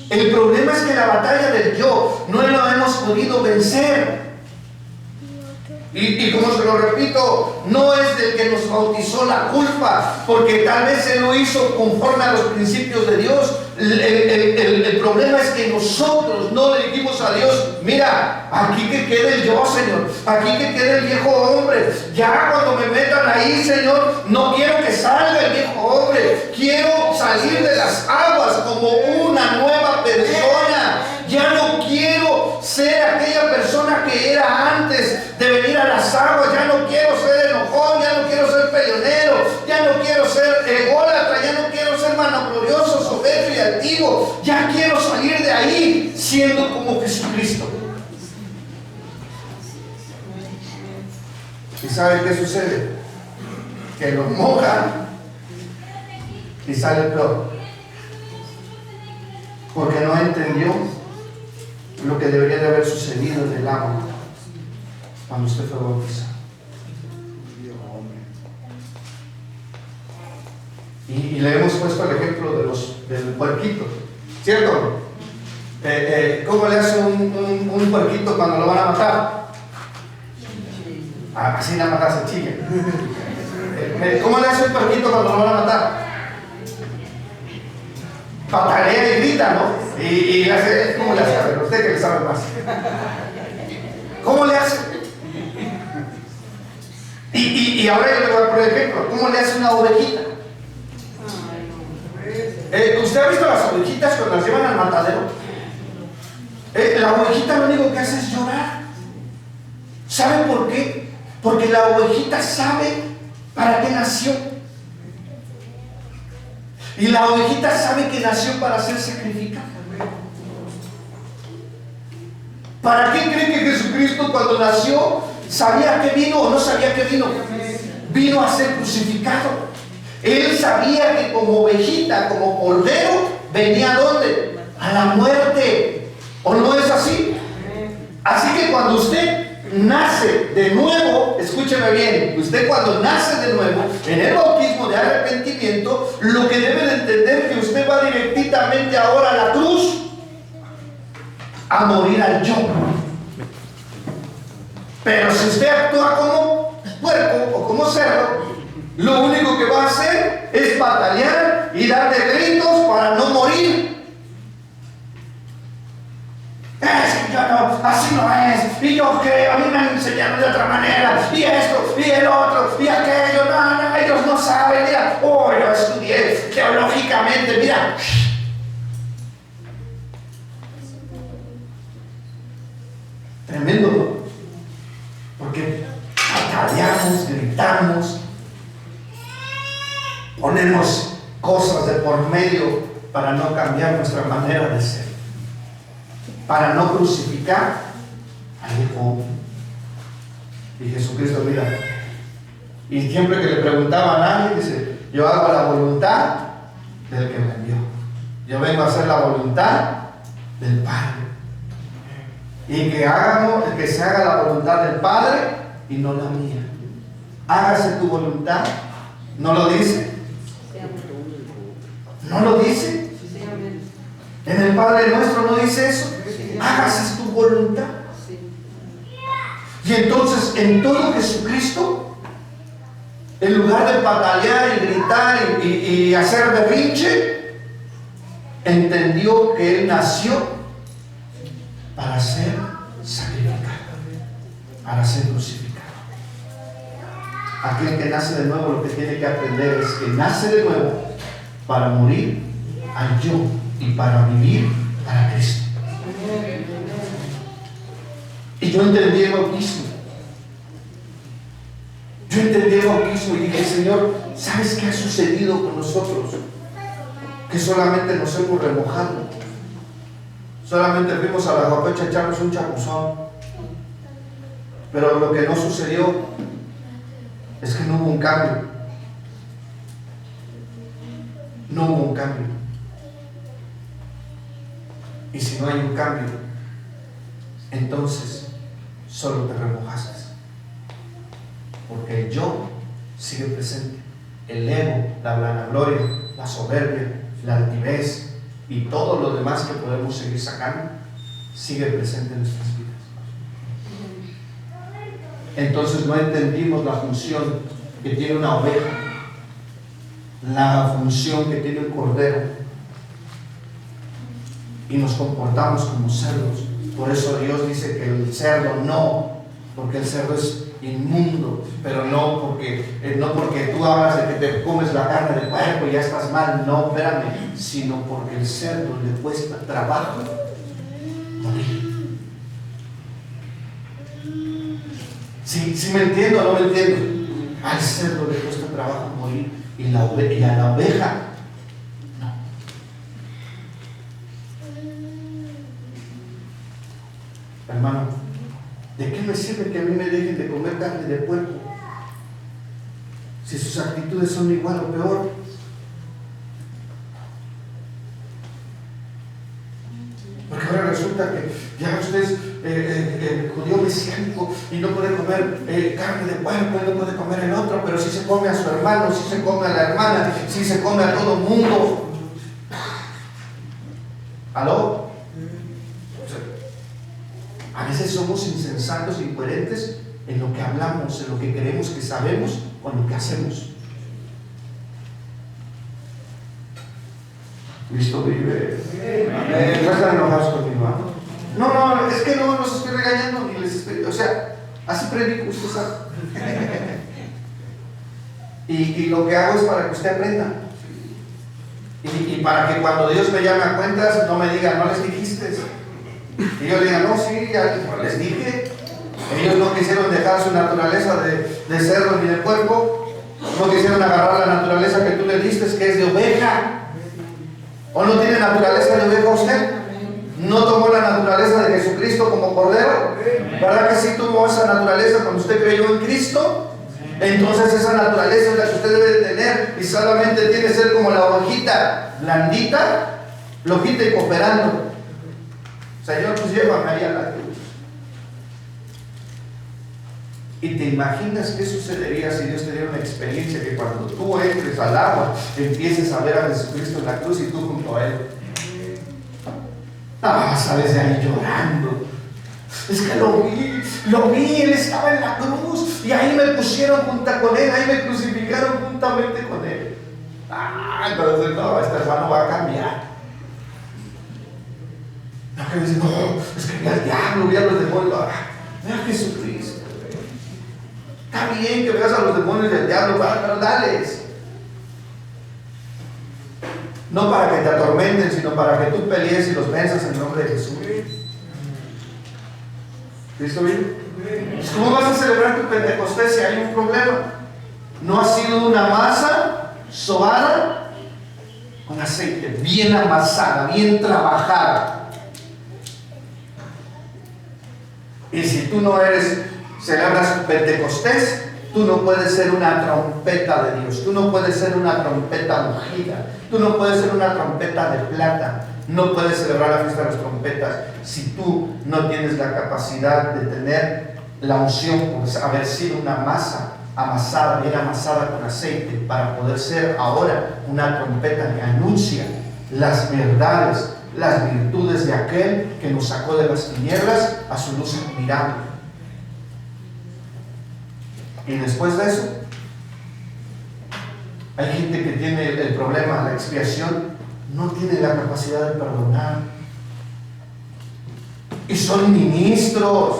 El problema es que la batalla del yo no la hemos podido vencer. Y como se lo repito, no es del que nos bautizó la culpa, porque tal vez Él lo hizo conforme a los principios de Dios. El problema es que nosotros no le dijimos a Dios, mira, aquí que quede el yo, Señor, aquí que quede el viejo hombre. Ya cuando me metan ahí, Señor, no quiero que salga el viejo hombre, quiero salir de las aguas como una nueva persona. Ya no quiero ser aquella persona que era antes de venir a las aguas. Ya no quiero ser enojón, ya no quiero ser peleonero, ya no quiero ser ególatra, ya no quiero ser vanaglorioso, soberbio y altivo. Ya quiero salir de ahí siendo como Jesucristo. ¿Y sabe qué sucede? Que lo mojan y sale peor, porque no entendió lo que debería de haber sucedido en el agua cuando usted fue bautizado. Y le hemos puesto el ejemplo del puerquito, ¿cierto? ¿Cómo le hace un puerquito cuando lo van a matar? Así nada más se chilla. ¿Cómo le hace un puerquito cuando lo van a matar? Patalea y grita, ¿no? Y hace, ¿cómo le hace? A ver, usted que le sabe más. ¿Cómo le hace? Y ahora yo le voy a poner ejemplo. ¿Cómo le hace una ovejita? ¿Usted ha visto las ovejitas cuando las llevan al matadero? La ovejita lo único que hace es llorar. ¿Sabe por qué? Porque la ovejita sabe para qué nació. Y la ovejita sabe que nació para ser sacrificada. ¿Para qué cree que Jesucristo cuando nació sabía que vino o no sabía que vino? Vino a ser crucificado. Él sabía que como ovejita, como cordero, venía ¿a dónde? A la muerte. ¿O no es así? Así que cuando usted nace de nuevo, escúcheme bien, usted cuando nace de nuevo, en el bautismo de arrepentimiento, lo que debe de entender es que usted va directamente ahora a la cruz a morir al yo. Pero si usted actúa como puerco o como cerdo, lo único que va a hacer es batallar y dar de gritos para no morir. Es que yo no, así no es, y yo creo, a mí me han enseñado de otra manera, y esto, y el otro, y aquello, no, ellos no saben, mira, oh, yo estudié teológicamente, mira. Tremendo, ¿no? Porque batallamos, gritamos, ponemos cosas de por medio para no cambiar nuestra manera de ser, para no crucificar al Hijo. Y Jesucristo, mira, y siempre que le preguntaban a alguien, dice: yo hago la voluntad del que me envió, yo vengo a hacer la voluntad del Padre. Y que se haga la voluntad del Padre y no la mía. Hágase tu voluntad. ¿No lo dice? ¿No lo dice? En el Padre Nuestro no dice eso. Hágase tu voluntad. Y entonces en todo Jesucristo, en lugar de patalear y gritar y hacer berrinche, entendió que Él nació para ser sacrificado, para ser crucificado. Aquel que nace de nuevo, lo que tiene que aprender es que nace de nuevo para morir al yo y para vivir para Cristo. Y yo entendí el bautismo. Yo entendí el bautismo y dije: Señor, ¿sabes qué ha sucedido con nosotros? Que solamente nos hemos remojado. Solamente fuimos a la Guapecha a echarnos un chapuzón. Pero lo que no sucedió es que no hubo un cambio. No hubo un cambio. Y si no hay un cambio, entonces solo te remojaste. Porque el yo sigue presente. El ego, la vanagloria, la soberbia, la altivez y todo lo demás que podemos seguir sacando sigue presente en nuestras vidas. Entonces no entendimos la función que tiene una oveja, la función que tiene un cordero, y nos comportamos como cerdos. Por eso Dios dice que el cerdo no, porque el cerdo es inmundo, pero no porque tú hablas de que te comes la carne del puerco y ya estás mal, no, espérame, sino porque el cerdo le cuesta trabajo morir. ¿Sí me entiendo o no me entiendo? Al cerdo le cuesta trabajo morir y a la oveja no. Hermano, ¿de qué me sirve que a mí me dejen de comer carne de puerco si sus actitudes son igual o peor? Porque ahora resulta que ya usted es judío mesiánico y no puede comer carne de puerco y no puede comer el otro, pero sí se come a su hermano, sí se come a la hermana, sí se come a todo el mundo. ¿Aló? A veces somos insensatos e incoherentes en lo que hablamos, en lo que creemos que sabemos o en lo que hacemos. Cristo vive. Amén. No están enojados conmigo, ¿no? No, es que no los estoy regañando ni les estoy, o sea, así predico, usted sabe. Y lo que hago es para que usted aprenda. Y para que cuando Dios me llame a cuentas, no me diga, no les dijiste. Y yo le diga, no, sí, ya les dije. Ellos no quisieron dejar su naturaleza de cerdo ni de puerco. No quisieron agarrar la naturaleza que tú le diste, que es de oveja. ¿O no tiene naturaleza de oveja usted? ¿No tomó la naturaleza de Jesucristo como cordero? ¿Verdad que sí tuvo esa naturaleza cuando usted creyó en Cristo? Entonces esa naturaleza es la que usted debe de tener, y solamente tiene que ser como la ovejita, blandita, flojita y cooperando. Señor, pues llévame ahí a la cruz. Y te imaginas qué sucedería si Dios te diera una experiencia que cuando tú entres al agua empieces a ver a Jesucristo en la cruz y tú junto a Él. Sabes, de ahí llorando. Es que lo vi, Él estaba en la cruz y ahí me pusieron junto con Él, ahí me crucificaron juntamente con Él. Entonces no, este hermano va a cambiar. No, que dice, no, es que vi al diablo, vi a los demonios. Ve a Jesucristo. Está bien que veas a los demonios y al diablo, pero dales. No para que te atormenten, sino para que tú pelees y los venzas en el nombre de Jesús. ¿Listo bien? ¿Cómo vas a celebrar tu Pentecostés si hay un problema? No ha sido una masa sobada con aceite, bien amasada, bien trabajada. Y si tú no celebras Pentecostés, tú no puedes ser una trompeta de Dios, tú no puedes ser una trompeta ungida, tú no puedes ser una trompeta de plata, no puedes celebrar la fiesta de las trompetas si tú no tienes la capacidad de tener la unción por haber sido una masa amasada, bien amasada con aceite, para poder ser ahora una trompeta que anuncia las verdades, las virtudes de aquel que nos sacó de las tinieblas a su luz admirable. Y después de eso, hay gente que tiene el problema, la expiación, no tiene la capacidad de perdonar. Y son ministros,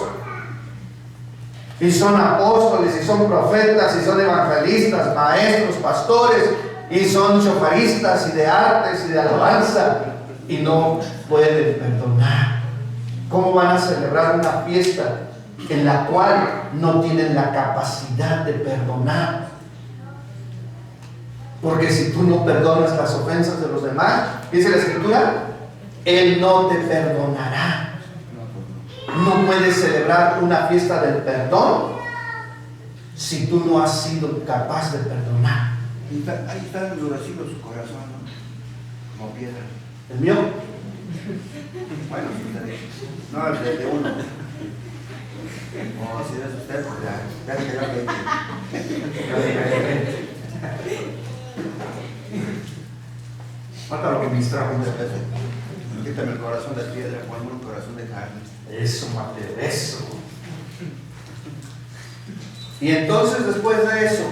y son apóstoles, y son profetas, y son evangelistas, maestros, pastores, y son chofaristas, y de artes, y de alabanza, y no pueden perdonar. ¿Cómo van a celebrar una fiesta en la cual no tienen la capacidad de perdonar? Porque si tú no perdonas las ofensas de los demás, dice la Escritura, Él no te perdonará. No puedes celebrar una fiesta del perdón si tú no has sido capaz de perdonar. Ahí está endurecido su corazón, ¿no? Como piedra. ¿El mío? Bueno, no, el de uno. O si es usted, pues ya quedó bien. Falta lo que me distrajo. Quítame el corazón de piedra, ponme un corazón de carne. Eso, Mateo, eso. Y entonces, después de eso,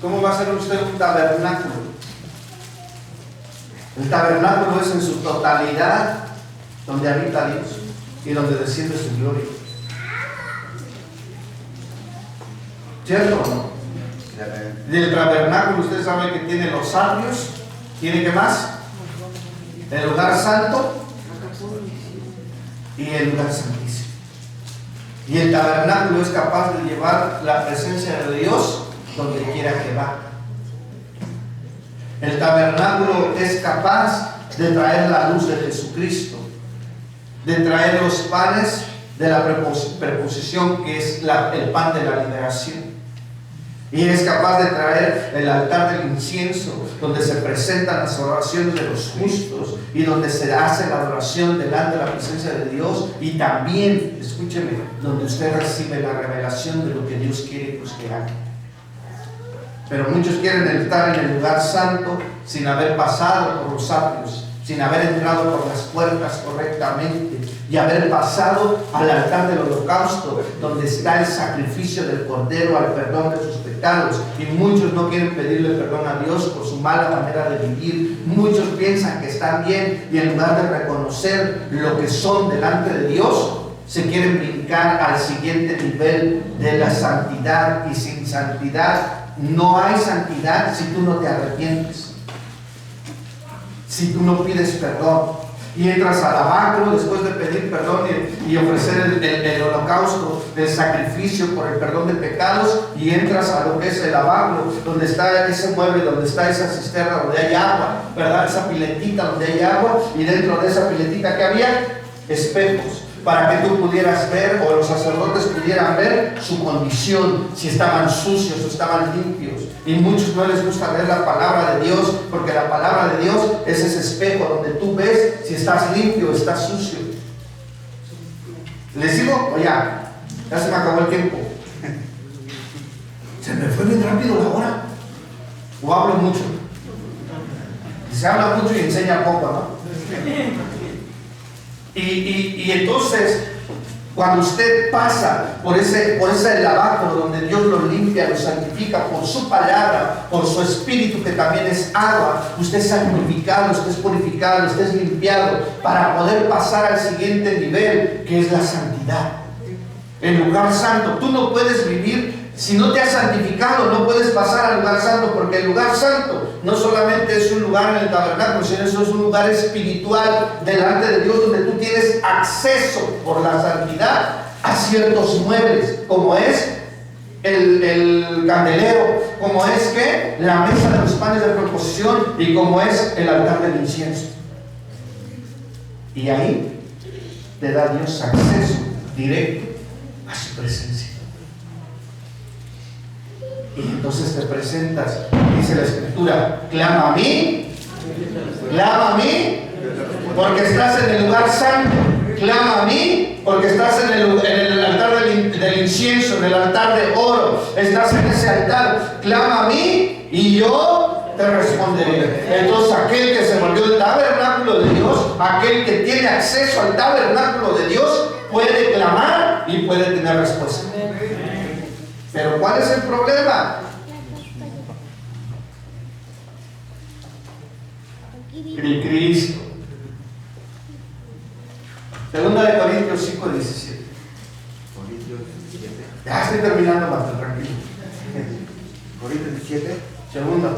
¿cómo va a ser usted un tabernáculo? El tabernáculo es en su totalidad donde habita Dios y donde desciende su gloria. ¿Cierto o no? Del tabernáculo usted sabe que tiene los atrios, tiene que más, el lugar santo y el lugar santísimo. Y el tabernáculo es capaz de llevar la presencia de Dios donde quiera que va. El tabernáculo es capaz de traer la luz de Jesucristo, de traer los panes de la preposición, que es el pan de la liberación. Y es capaz de traer el altar del incienso, donde se presentan las oraciones de los justos y donde se hace la adoración delante de la presencia de Dios. Y también, escúcheme, donde usted recibe la revelación de lo que Dios quiere que usted haga. Pero muchos quieren estar en el lugar santo sin haber pasado por los atrios, sin haber entrado por las puertas correctamente y haber pasado al altar del holocausto, donde está el sacrificio del cordero al perdón de sus pecados. pecados, y muchos no quieren pedirle perdón a Dios por su mala manera de vivir. Muchos piensan que están bien y en lugar de reconocer lo que son delante de Dios, se quieren brincar al siguiente nivel de la santidad, y sin santidad no hay santidad si tú no te arrepientes, si tú no pides perdón. Y entras al lavacro después de pedir perdón y ofrecer el holocausto, el sacrificio por el perdón de pecados, y entras a lo que es el lavacro, donde está ese mueble, donde está esa cisterna, donde hay agua, ¿verdad? Esa piletita donde hay agua, y dentro de esa piletita que había espejos, para que tú pudieras ver, o los sacerdotes pudieran ver su condición, si estaban sucios o estaban limpios. Y muchos no les gusta ver la palabra de Dios, porque la palabra de Dios es ese espejo donde tú ves si estás limpio o estás sucio. ¿Les digo? O ya se me acabó el tiempo. Se me fue bien rápido la hora. O hablo mucho. Se habla mucho y enseña poco, ¿no? Y entonces, cuando usted pasa por ese lavacro donde Dios lo limpia, lo santifica por su palabra, por su espíritu que también es agua, usted es santificado, usted es purificado, usted es limpiado para poder pasar al siguiente nivel, que es la santidad, el lugar santo. Tú no puedes vivir si no te has santificado, no puedes pasar al lugar santo, porque el lugar santo no solamente es un lugar en el tabernáculo, sino eso es un lugar espiritual delante de Dios, donde tú tienes acceso por la santidad a ciertos muebles, como es el candelero, como es que la mesa de los panes de proposición, y como es el altar del incienso. Y ahí te da Dios acceso directo a su presencia. Y entonces te presentas, dice la Escritura: clama a mí, porque estás en el lugar santo. Clama a mí, porque estás en el altar del incienso, en el altar de oro. Estás en ese altar. Clama a mí y yo te responderé. Entonces aquel que se volvió el tabernáculo de Dios, aquel que tiene acceso al tabernáculo de Dios, puede clamar y puede tener respuesta. Pero ¿cuál es el problema? Cristo. Segunda de Corintios 5:17. Corintios 17. Ya estoy terminando, más tranquilo. Corintios 17. Segunda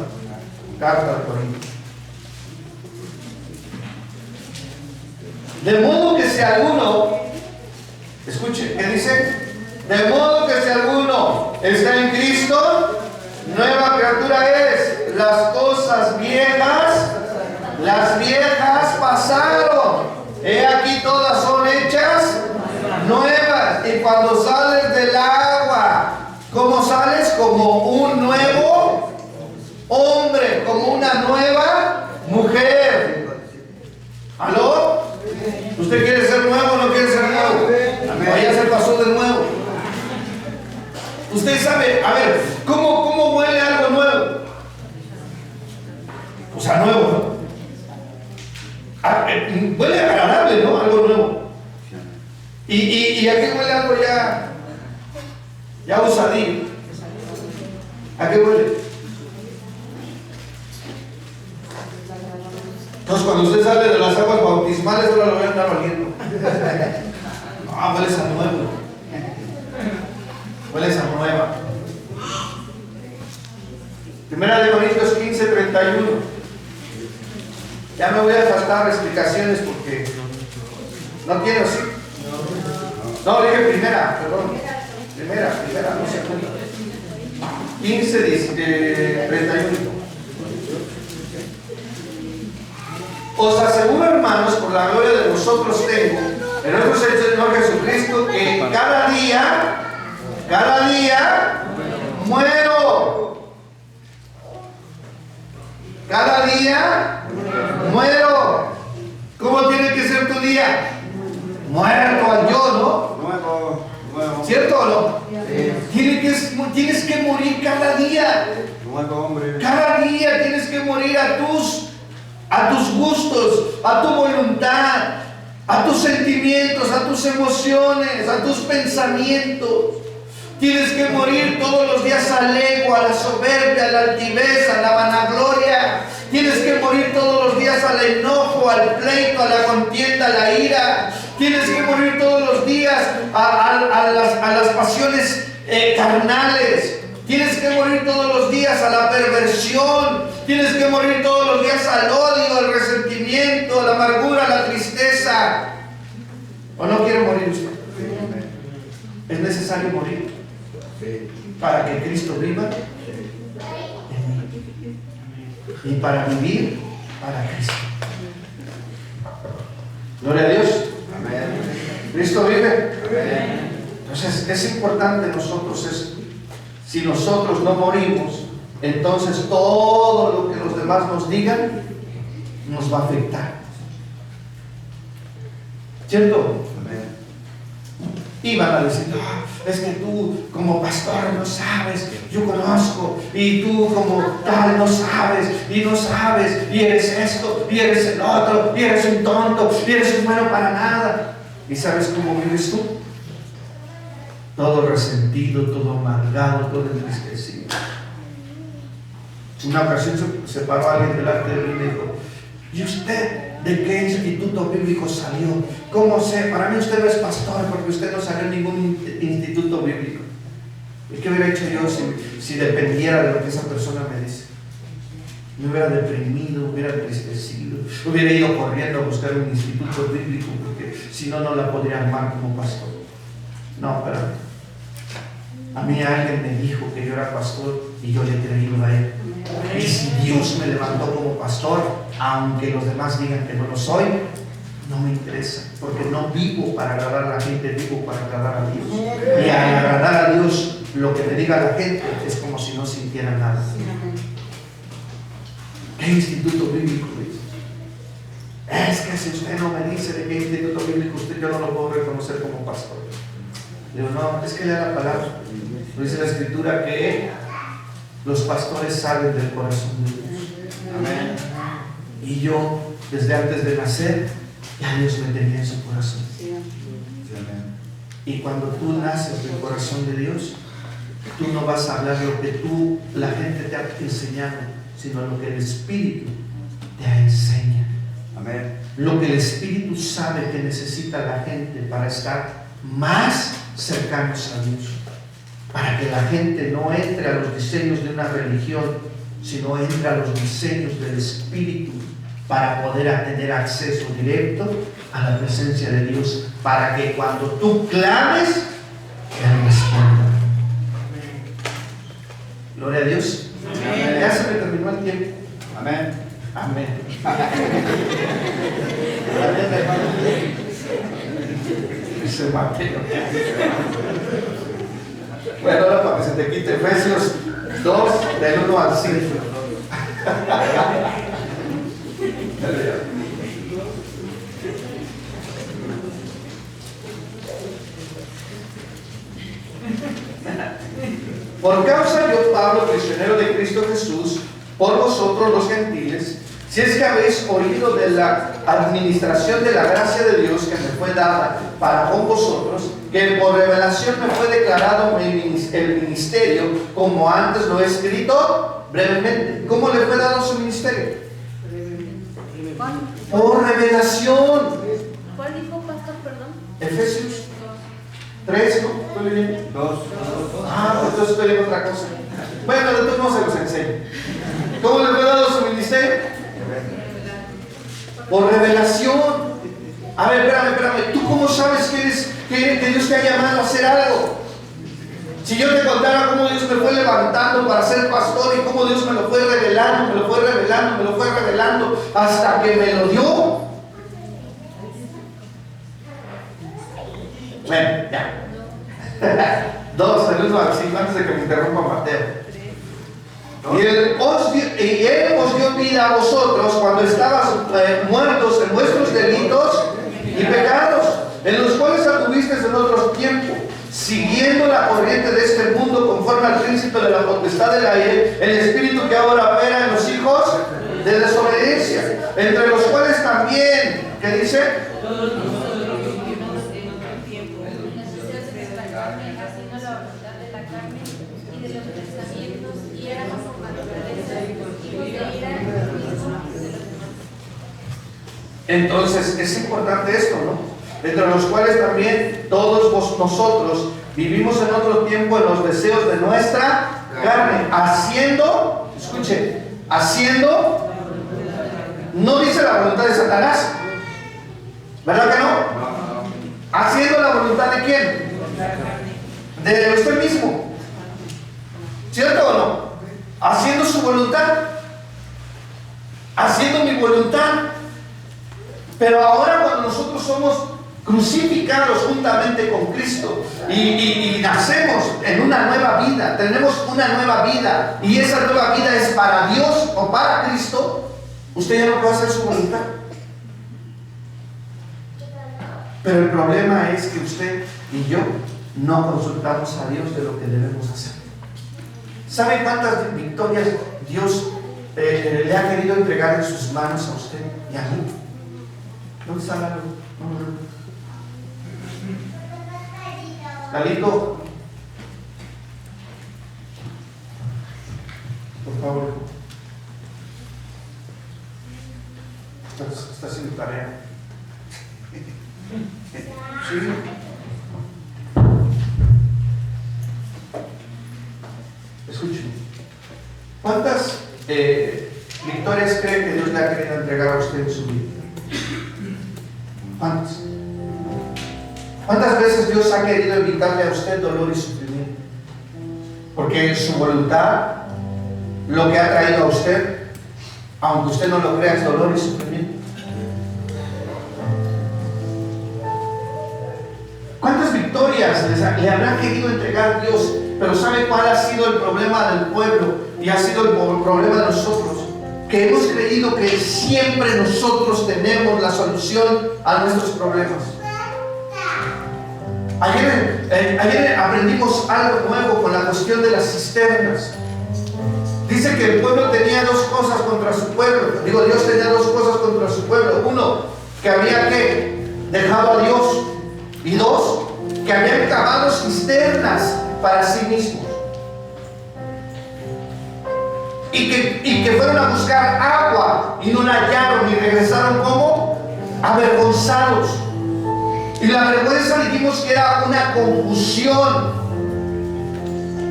carta de Corintios. De modo que si alguno, escuche, ¿qué dice? De modo que si alguno está en Cristo, nueva criatura es. Las cosas viejas, las viejas pasaron. He aquí todas son hechas nuevas. Y cuando sales del agua, ¿cómo sales? Como un nuevo hombre, como una nueva mujer. ¿Aló? ¿Usted quiere ser nuevo o no quiere ser nuevo? O ya se pasó de nuevo. Usted sabe, a ver, ¿cómo huele algo nuevo? O sea, nuevo, ¿no? Huele agradable, ¿no? Algo nuevo. ¿Y a qué huele algo ya usadillo? ¿A qué huele? Entonces, cuando usted sale de las aguas bautismales, ahora lo voy a andar oliendo. No, huele a nuevo. Huele a nueva. Primera de Corintios 15:31. Ya me voy a saltar explicaciones porque no quiero, ¿sí? No, dije primera, perdón. Primera, no se apunta. 15:31. Os aseguro, hermanos, por la gloria de vosotros tengo, en nuestro Señor Jesucristo, que cada día muero. Cada día muero. ¿Cómo tiene que ser tu día? Muerto al yo, ¿no? Nuevo. ¿Cierto o no? Sí. Tienes que morir cada día. Nuevo hombre. Cada día tienes que morir a tus gustos, a tu voluntad, a tus sentimientos, a tus emociones, a tus pensamientos. Tienes que morir todos los días al ego, a la soberbia, a la altivez, a la vanagloria. Tienes que morir todos los días al enojo, al pleito, a la contienda, a la ira. Tienes que morir todos los días a las pasiones carnales. Tienes que morir todos los días a la perversión. Tienes que morir todos los días al odio, al resentimiento, a la amargura, a la tristeza. ¿O no quiere morir usted? Es necesario morir para que Cristo viva en mí. Y para vivir para Cristo. Gloria a Dios. Cristo vive. Entonces es importante si nosotros no morimos, entonces todo lo que los demás nos digan nos va a afectar. ¿Cierto? Y van a decir, es que tú como pastor no sabes, yo conozco, y tú como tal no sabes, y eres esto, y eres el otro, y eres un tonto, y eres un bueno para nada. ¿Y sabes cómo vives tú? Todo resentido, todo amargado, todo entristecido. Una ocasión se paró alguien delante de mí y me dijo, ¿y usted de qué instituto bíblico salió? ¿Cómo sé? Para mí usted no es pastor porque usted no salió en ningún instituto bíblico. ¿Y qué hubiera hecho yo si dependiera de lo que esa persona me dice? Me hubiera deprimido, me hubiera entristecido, hubiera ido corriendo a buscar un instituto bíblico porque si no, no la podría armar como pastor. No, pero a mí alguien me dijo que yo era pastor y yo le he creído a él. Y si Dios me levantó como pastor, aunque los demás digan que no lo soy, no me interesa, porque no vivo para agradar a la gente, vivo para agradar a Dios. Y al agradar a Dios, lo que me diga la gente es como si no sintiera nada. ¿Qué instituto bíblico es? Es que si usted no me dice de qué instituto bíblico yo no lo puedo reconocer como pastor. Digo, no, es que lea la palabra. Dice la Escritura que los pastores salen del corazón de Dios. Amén. Y yo, desde antes de nacer, ya Dios me tenía en su corazón. Y cuando tú naces del corazón de Dios, tú no vas a hablar lo que la gente te ha enseñado, sino lo que el Espíritu te enseña. Amén. Lo que el Espíritu sabe que necesita la gente para estar más cercanos a Dios, para que la gente no entre a los diseños de una religión, sino entre a los diseños del Espíritu, para poder tener acceso directo a la presencia de Dios, para que cuando tú clames, Él responda. Gloria a Dios. Amén. Ya se me terminó el tiempo. Amén. Amén. Amén, hermano. Dice Mateo. Bueno, ahora para que se te quite, Efesios 2, del 1 al 5. Por causa yo, Pablo, prisionero de Cristo Jesús, por vosotros los gentiles, si es que habéis oído de la administración de la gracia de Dios que me fue dada para con vosotros, que por revelación me fue declarado el ministerio, como antes lo he escrito brevemente. ¿Cómo le fue dado su ministerio? Por revelación. ¿Cuál dijo, pastor, perdón? Efesios 3, ¿no? ¿Estoy leyendo? 2. Ah, pues entonces estoy leyendo otra cosa. Bueno, de todos modos se los enseño. ¿Cómo le fue dado su ministerio? Por revelación. A ver, espérame. ¿Tú cómo sabes que Dios te ha llamado a hacer algo? Si yo te contara cómo Dios me fue levantando para ser pastor y cómo Dios me lo fue revelando, hasta que me lo dio. Bueno, ya. 2, el 1 al 5, antes de que me interrumpa Mateo. Y él os dio vida a vosotros cuando estabas muertos en vuestros delitos y pecados, en los cuales anduvisteis en otro tiempo, siguiendo la corriente de este mundo, conforme al príncipe de la potestad del aire, el espíritu que ahora opera en los hijos de desobediencia, entre los cuales también, ¿qué dice? Todos nosotros vivimos en otro tiempo, haciendo la voluntad de Entonces es importante esto, ¿no? Entre los cuales también todos nosotros vivimos en otro tiempo en los deseos de nuestra carne, haciendo, escuche, haciendo, no dice la voluntad de Satanás, ¿verdad que no? Haciendo la voluntad de quién? De usted mismo, ¿cierto o no? Haciendo su voluntad, haciendo mi voluntad. Pero ahora cuando nosotros somos crucificados juntamente con Cristo y nacemos en una nueva vida, tenemos una nueva vida y esa nueva vida es para Dios o para Cristo, usted ya no puede hacer su voluntad. Pero el problema es que usted y yo no consultamos a Dios de lo que debemos hacer. ¿Sabe cuántas victorias Dios le ha querido entregar en sus manos a usted y a mí? ¿Dónde está la luz? Lalito, por favor. Está haciendo tarea. Sí. Escuchen. ¿Cuántas victorias cree que Dios le ha querido entregar a usted en su vida? ¿Cuántas? ¿Cuántas veces Dios ha querido evitarle a usted dolor y sufrimiento? Porque su voluntad, lo que ha traído a usted, aunque usted no lo crea, es dolor y sufrimiento. ¿Cuántas victorias le habrá querido entregar Dios? Pero ¿sabe cuál ha sido el problema del pueblo? Y ha sido el problema de nosotros, que hemos creído que siempre nosotros tenemos la solución a nuestros problemas. Ayer aprendimos algo nuevo con la cuestión de las cisternas. Dice que el pueblo tenía dos cosas contra su pueblo. Dios tenía dos cosas contra su pueblo. Uno, que había dejado a Dios. Y dos, que habían cavado cisternas para sí mismos. Y que fueron a buscar agua y no la hallaron y regresaron como avergonzados. Y la vergüenza dijimos que era una confusión.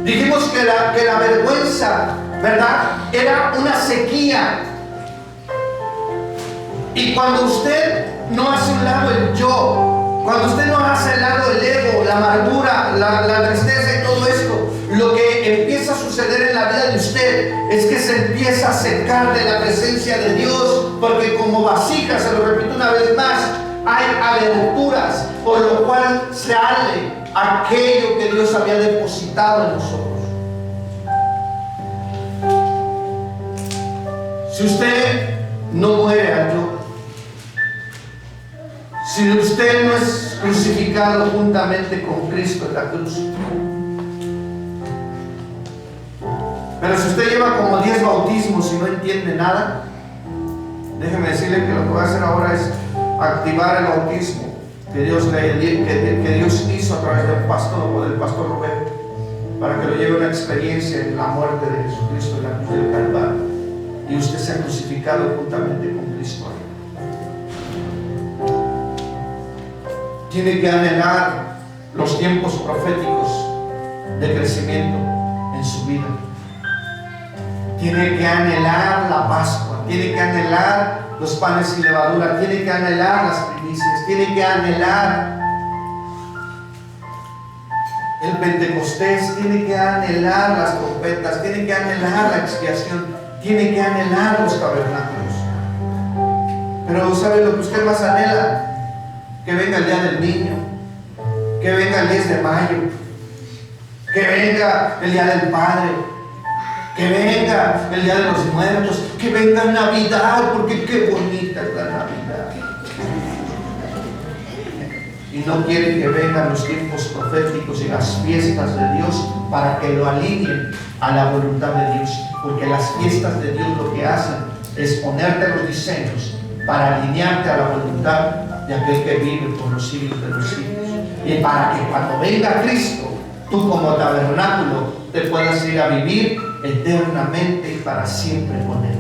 Dijimos que la vergüenza, ¿verdad?, era una sequía. Y cuando usted no hace un lado el yo, cuando usted no hace al lado el ego, la amargura, la tristeza y todo esto, lo que empieza a suceder en la vida de usted es que se empieza a secar de la presencia de Dios, porque como vasija, se lo repito una vez más, hay aberturas, por lo cual sale aquello que Dios había depositado en nosotros. Si usted no muere al yo, si usted no es crucificado juntamente con Cristo en la cruz, pero si usted lleva como 10 bautismos y no entiende nada, déjeme decirle que lo que voy a hacer ahora es activar el bautismo que Dios hizo a través del pastor Rubén, para que lo lleve a una experiencia en la muerte de Jesucristo en la cruz del Calvario, y usted sea crucificado juntamente con Cristo. Tiene que anhelar los tiempos proféticos de crecimiento en su vida. Tiene que anhelar la Pascua, tiene que anhelar los panes sin levadura, tiene que anhelar las primicias, tiene que anhelar el Pentecostés, tiene que anhelar las trompetas, tiene que anhelar la expiación, tiene que anhelar los tabernáculos. Pero ¿sabe lo que usted más anhela? Que venga el día del niño, que venga el 10 de mayo, que venga el día del padre, que venga el día de los muertos, que venga Navidad, porque qué bonita es la Navidad. Y no quiere que vengan los tiempos proféticos y las fiestas de Dios para que lo alineen a la voluntad de Dios, porque las fiestas de Dios lo que hacen es ponerte los diseños para alinearte a la voluntad de aquel que vive por los siglos de los siglos, y para que cuando venga Cristo, tú como tabernáculo te puedas ir a vivir eternamente y para siempre con Él.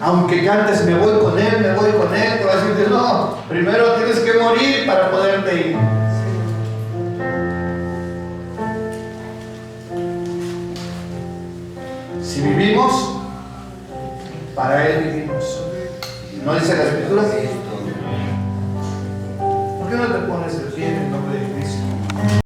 Aunque cantes, me voy con él, te vas a decir, no, primero tienes que morir para poderte ir. Si vivimos, para él vivimos. ¿No dice la Escritura? ¿Por qué no te pones de